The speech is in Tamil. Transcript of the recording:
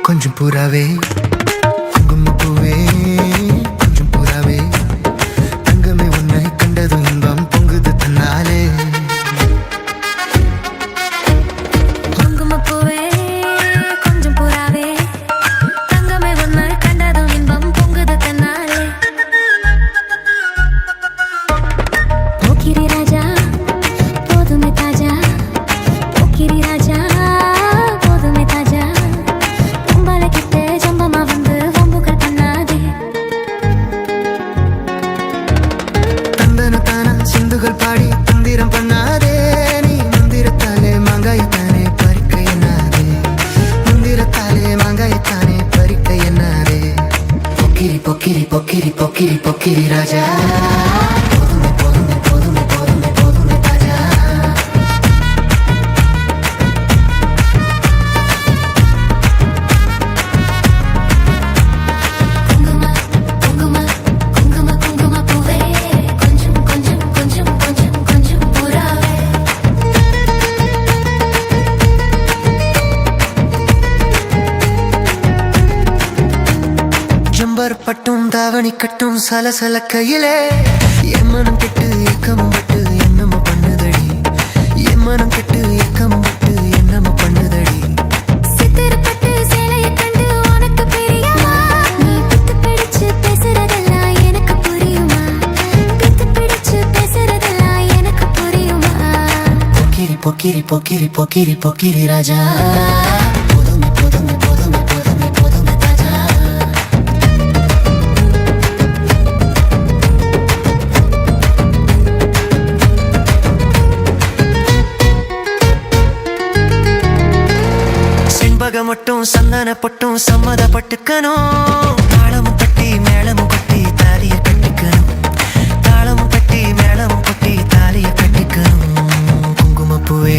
கொஞ்சம் புறாவே குங்குமப்பூவே கொஞ்சம் புறாவே தங்கமே உன்னை கண்டதும் இன்பம் பொங்குது தன்னாலே குங்குமப்பூவே கொஞ்சம் புறாவே தங்கமே உன்னை கண்டதும் இன்பம் பொங்குது தன்னாலே போக்கிரி ராஜா போதுமே தாஜா போக்கிரி ராஜா போதுமே தாஜா உங்களை கிட்ட ஜம்பமா வந்து வம்புகள் பண்ணாதே தந்தன தானா சிந்துகள் பாடி தந்திரம் பண்ணாதே நீ மந்திரத்தாலே மாங்காயத்தானே பறிக்க என்னாதே மந்திரத்தாலே மாங்காயத்தானே பறிக்க என்னாதே பொக்கிரி பொக்கிரி பொக்கிரி பொக்கிரி பொக்கிரி ராஜா போதுமே போதுமே போதுமே போதுமே போதுமே ராஜா குங்கும குங்கும குங்கும குங்குமப்பூவே கொஞ்சம் கொஞ்சம் கொஞ்சம் கொஞ்சம் கொஞ்சம் புறாவே ஜம்பர் பட்டும் தாவணி கட்டும் சலசல கையிலே என் மனம் கெட்டு ஏக்கமும் பட்டு என்னமோ பண்ணுதடி என் மனம் கெட்டு ஏக்கமும் பட்டு என்னமோ பண்ணுதடி சித்திரப்பட்டு சேலையை கண்டு உனக்கு பிரியமா நீ பித்து பிடிச்சு பேசுறதெல்லாம் எனக்கு புரியுமா பித்து பிடிச்சு பேசுறதெல்லாம் எனக்கு புரியுமா பொக்கிரி பொக்கிரி பொக்கிரி பொக்கிரி பொக்கிரி ராஜா போதுமே போதுமே போதுமே போதுமே போதுமே ராஜா செண்பக மட்டும் சந்தன பட்டும் சம்மதப்பட்டுக்கணும் தாளமும் கட்டி மேளமும் கட்டி தாலிய கட்டிக்கணும் தாளமும் கட்டி மேளமும் கட்டி தாலிய கட்டிக்கணும் குங்குமப்பூவே